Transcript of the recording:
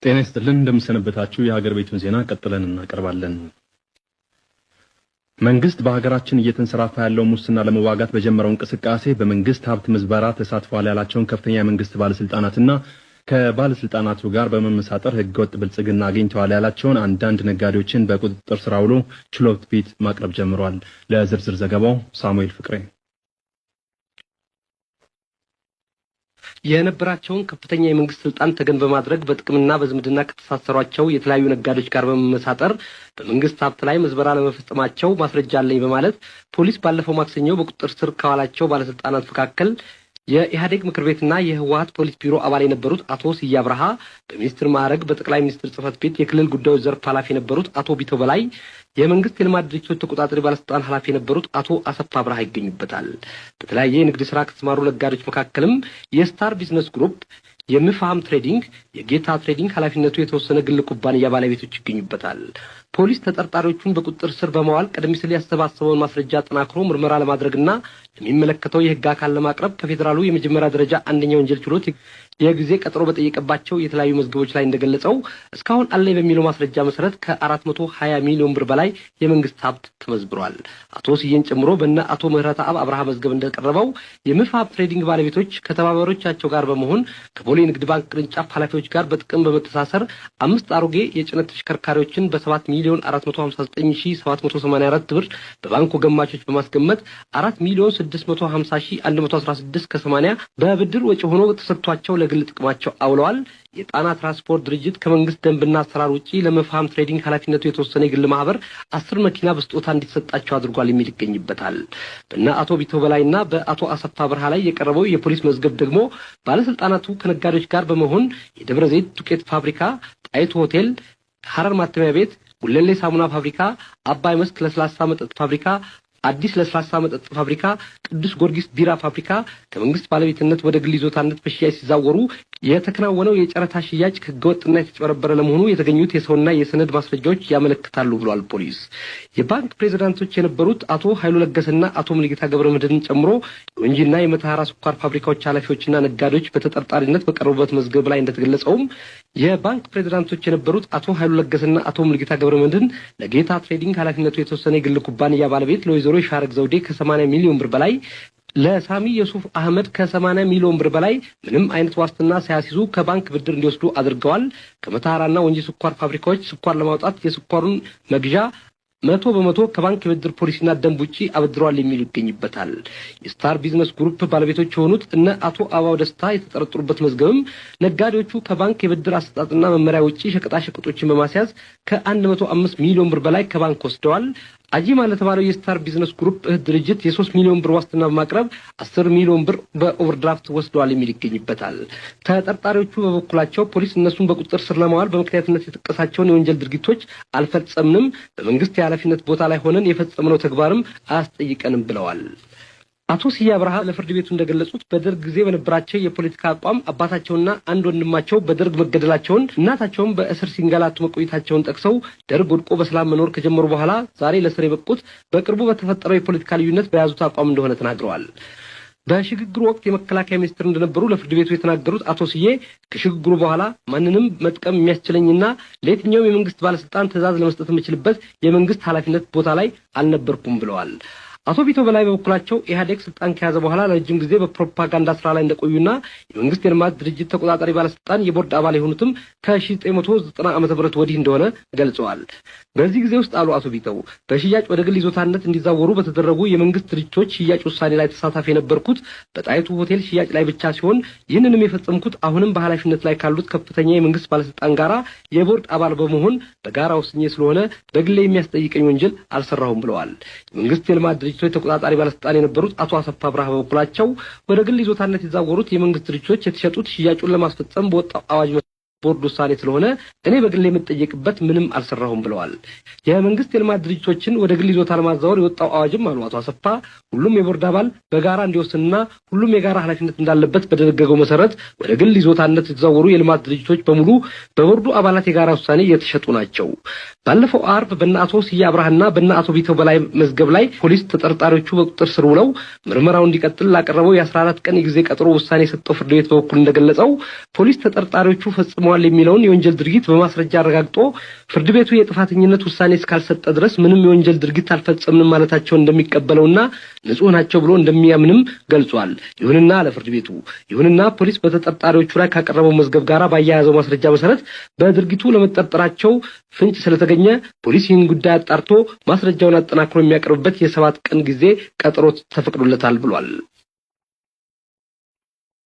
ጤና ይስጥልን እንደምሰነበታችሁ የሀገር ቤቱን ዜና ቀጥለን እናቀርባለን። መንግስት በሀገራችን እየተንሰራፋ ያለው ሙስና ለመዋጋት በጀመረው እንቅስቃሴ በመንግስት ሀብት ምዝበራ ተሳትፏል ያላቸውን ከፍተኛ የመንግስት ባለስልጣናትና ከባለስልጣናቱ ጋር በመመሳጠር ህገወጥ ብልጽግና አግኝተዋል ያላቸውን አንዳንድ ነጋዴዎችን በቁጥጥር ስር አውሎ ችሎት ፊት ማቅረብ ጀምሯል። ለዝርዝር ዘገባው ሳሙኤል ፍቅሬ። የነበራቸውን ከፍተኛ የመንግስት ስልጣን ተገን በማድረግ በጥቅምና በዝምድና ከተሳሰሯቸው የተለያዩ ነጋዴዎች ጋር በመመሳጠር በመንግስት ሀብት ላይ ምዝበራ ለመፈጸማቸው ማስረጃ አለኝ በማለት ፖሊስ ባለፈው ማክሰኞ በቁጥጥር ስር ካዋላቸው ባለስልጣናት መካከል የኢህአዴግ ምክር ቤትና የህወሓት ፖሊስ ቢሮ አባል የነበሩት አቶ ስዬ አብርሃ፣ በሚኒስትር ማዕረግ በጠቅላይ ሚኒስትር ጽህፈት ቤት የክልል ጉዳዮች ዘርፍ ኃላፊ የነበሩት አቶ ቢተው በላይ፣ የመንግስት የልማት ድርጅቶች ተቆጣጣሪ ባለስልጣን ኃላፊ የነበሩት አቶ አሰፋ አብርሃ ይገኙበታል። በተለያየ የንግድ ስራ ከተሰማሩ ነጋዴዎች መካከልም የስታር ቢዝነስ ግሩፕ፣ የምፋም ትሬዲንግ፣ የጌታ ትሬዲንግ ኃላፊነቱ የተወሰነ ግል ኩባንያ ባለቤቶች ይገኙበታል። ፖሊስ ተጠርጣሪዎቹን በቁጥጥር ስር በመዋል ቀደም ሲል ያሰባሰበውን ማስረጃ አጠናክሮ ምርመራ ለማድረግና ለሚመለከተው የህግ አካል ለማቅረብ ከፌደራሉ የመጀመሪያ ደረጃ አንደኛ ወንጀል ችሎት የጊዜ ቀጠሮ በጠየቀባቸው የተለያዩ መዝገቦች ላይ እንደገለጸው እስካሁን አለኝ በሚለው ማስረጃ መሰረት ከ420 ሚሊዮን ብር በላይ የመንግስት ሀብት ተመዝብሯል። አቶ ስዬን ጨምሮ በእነ አቶ ምህረተአብ አብርሃ መዝገብ እንደቀረበው የምፋም ትሬዲንግ ባለቤቶች ከተባባሪዎቻቸው ጋር በመሆን ከቦሌ ንግድ ባንክ ቅርንጫፍ ኃላፊዎች ጋር በጥቅም በመተሳሰር 5 አሮጌ የጭነት ተሽከርካሪዎችን በ7 ሚሊዮን 459784 ብር በባንኩ ገማቾች በማስገመት 4 ሚሊዮን 650116 ከ80 በብድር ወጪ ሆኖ ተሰጥቷቸው ለግል ጥቅማቸው አውለዋል። የጣና ትራንስፖርት ድርጅት ከመንግስት ደንብና አሰራር ውጪ ለምፋም ትሬዲንግ ኃላፊነቱ የተወሰነ የግል ማህበር 10 መኪና በስጦታ እንዲሰጣቸው አድርጓል የሚል ይገኝበታል። በእነ አቶ ቢተው በላይና በአቶ አሰፋ አብርሃ ላይ የቀረበው የፖሊስ መዝገብ ደግሞ ባለስልጣናቱ ከነጋዴዎች ጋር በመሆን የደብረ ዘይት ዱቄት ፋብሪካ፣ ጣይቱ ሆቴል፣ ሐረር ማተሚያ ቤት፣ ጉለሌ ሳሙና ፋብሪካ፣ አባይ መስክ ለስላሳ መጠጥ ፋብሪካ፣ አዲስ ለስላሳ መጠጥ ፋብሪካ፣ ቅዱስ ጊዮርጊስ ቢራ ፋብሪካ ከመንግስት ባለቤትነት ወደ ግል ይዞታነት በሽያጭ ሲዛወሩ የተከናወነው የጨረታ ሽያጭ ህገወጥና የተጨበረበረ ለመሆኑ የተገኙት የሰውና የሰነድ ማስረጃዎች ያመለክታሉ ብሏል ፖሊስ። የባንክ ፕሬዝዳንቶች የነበሩት አቶ ኃይሉ ለገሰና አቶ ሙልጌታ ገብረመድህንን ጨምሮ የወንጂና የመተሐራ ስኳር ፋብሪካዎች ኃላፊዎችና ነጋዴዎች በተጠርጣሪነት በቀረቡበት መዝገብ ላይ እንደተገለጸውም የባንክ ፕሬዝዳንቶች የነበሩት አቶ ኃይሉ ለገሰና አቶ ሙልጌታ ገብረመድህን ለጌታ ትሬዲንግ ኃላፊነቱ የተወሰነ የግል ኩባንያ ባለቤት ለወይዘሮ ሻረግ ዘውዴ ከ80 ሚሊዮን ብር በላይ፣ ለሳሚ የሱፍ አህመድ ከ80 ሚሊዮን ብር በላይ ምንም አይነት ዋስትና ሳያስይዙ ከባንክ ብድር እንዲወስዱ አድርገዋል። ከመተሐራና ወንጂ ስኳር ፋብሪካዎች ስኳር ለማውጣት የስኳሩን መግዣ 100% ከባንክ የብድር ፖሊሲና ደንብ ውጪ አበድረዋል የሚሉ ይገኝበታል። የስታር ቢዝነስ ግሩፕ ባለቤቶች የሆኑት እነ አቶ አባው ደስታ የተጠረጠሩበት መዝገብም ነጋዴዎቹ ከባንክ የብድር አሰጣጥና መመሪያ ውጪ ሸቀጣሸቀጦችን በማስያዝ ከ105 ሚሊዮን ብር በላይ ከባንክ ወስደዋል። አጂማ ለተባለው የስታር ቢዝነስ ግሩፕ እህት ድርጅት የ3 ሚሊዮን ብር ዋስትና በማቅረብ 10 ሚሊዮን ብር በኦቨርድራፍት ወስደዋል የሚል ይገኝበታል። ተጠርጣሪዎቹ በበኩላቸው ፖሊስ እነሱን በቁጥጥር ስር ለማዋል በምክንያትነት የተጠቀሳቸውን የወንጀል ድርጊቶች አልፈጸምንም፣ በመንግስት የኃላፊነት ቦታ ላይ ሆነን የፈጸምነው ተግባርም አያስጠይቀንም ብለዋል። አቶ ስዬ አብርሃ ለፍርድ ቤቱ እንደገለጹት በደርግ ጊዜ በነበራቸው የፖለቲካ አቋም አባታቸውና አንድ ወንድማቸው በደርግ መገደላቸውን፣ እናታቸውም በእስር ሲንገላቱ መቆየታቸውን ጠቅሰው ደርግ ወድቆ በሰላም መኖር ከጀመሩ በኋላ ዛሬ ለስር የበቁት በቅርቡ በተፈጠረው የፖለቲካ ልዩነት በያዙት አቋም እንደሆነ ተናግረዋል። በሽግግሩ ወቅት የመከላከያ ሚኒስትር እንደነበሩ ለፍርድ ቤቱ የተናገሩት አቶ ስዬ ከሽግግሩ በኋላ ማንንም መጥቀም የሚያስችለኝና ለየትኛውም የመንግስት ባለስልጣን ትዕዛዝ ለመስጠት የምችልበት የመንግስት ኃላፊነት ቦታ ላይ አልነበርኩም ብለዋል። አቶ ቢተው በላይ በበኩላቸው ኢህአዴግ ስልጣን ከያዘ በኋላ ለረጅም ጊዜ በፕሮፓጋንዳ ስራ ላይ እንደቆዩና የመንግስት የልማት ድርጅት ተቆጣጣሪ ባለስልጣን የቦርድ አባል የሆኑትም ከ1990 ዓ.ም ወዲህ እንደሆነ ገልጸዋል። በዚህ ጊዜ ውስጥ አሉ አቶ ቢተው በሽያጭ ወደ ግል ይዞታነት እንዲዛወሩ በተደረጉ የመንግስት ድርጅቶች ሽያጭ ውሳኔ ላይ ተሳታፊ የነበርኩት በጣይቱ ሆቴል ሽያጭ ላይ ብቻ ሲሆን ይህንንም የፈጸምኩት አሁንም በኃላፊነት ላይ ካሉት ከፍተኛ የመንግስት ባለስልጣን ጋራ የቦርድ አባል በመሆን በጋራ ወስኜ ስለሆነ በግሌ የሚያስጠይቀኝ ወንጀል አልሰራሁም ብለዋል። የመንግስት የልማት ድርጅቶች ተቆጣጣሪ ባለስልጣን የነበሩት አቶ አሰፋ አብርሃ በበኩላቸው ወደ ግል ይዞታነት የተዛወሩት የመንግስት ድርጅቶች የተሸጡት ሽያጩን ለማስፈጸም በወጣው አዋጅ ቦርድ ውሳኔ ስለሆነ እኔ በግል የምጠየቅበት ምንም አልሰራሁም ብለዋል። የመንግስት የልማት ድርጅቶችን ወደ ግል ይዞታ ለማዛወር የወጣው አዋጅም አሉ አቶ አሰፋ ሁሉም የቦርድ አባል በጋራ እንዲወስንና ሁሉም የጋራ ኃላፊነት እንዳለበት በደነገገው መሰረት ወደ ግል ይዞታነት የተዛወሩ የልማት ድርጅቶች በሙሉ በቦርዱ አባላት የጋራ ውሳኔ እየተሸጡ ናቸው። ባለፈው አርብ በእነ አቶ ስዬ አብርሃና በእነ አቶ ቢተው በላይ መዝገብ ላይ ፖሊስ ተጠርጣሪዎቹ በቁጥጥር ስር ውለው ምርመራው እንዲቀጥል ላቀረበው የ14 ቀን የጊዜ ቀጠሮ ውሳኔ የሰጠው ፍርድ ቤት በበኩል እንደገለጸው ፖሊስ ተጠርጣሪዎቹ ፈጽመዋል ፈጽመዋል የሚለውን የወንጀል ድርጊት በማስረጃ አረጋግጦ ፍርድ ቤቱ የጥፋተኝነት ውሳኔ እስካልሰጠ ድረስ ምንም የወንጀል ድርጊት አልፈጸምንም ማለታቸውን እንደሚቀበለውና ንጹህ ናቸው ብሎ እንደሚያምንም ገልጿል። ይሁንና ፖሊስ በተጠርጣሪዎቹ ላይ ካቀረበው መዝገብ ጋር ባያያዘው ማስረጃ መሰረት በድርጊቱ ለመጠርጠራቸው ፍንጭ ስለተገኘ ፖሊስ ይህን ጉዳይ አጣርቶ ማስረጃውን አጠናክሮ የሚያቀርብበት የ7 ቀን ጊዜ ቀጠሮ ተፈቅዶለታል ብሏል።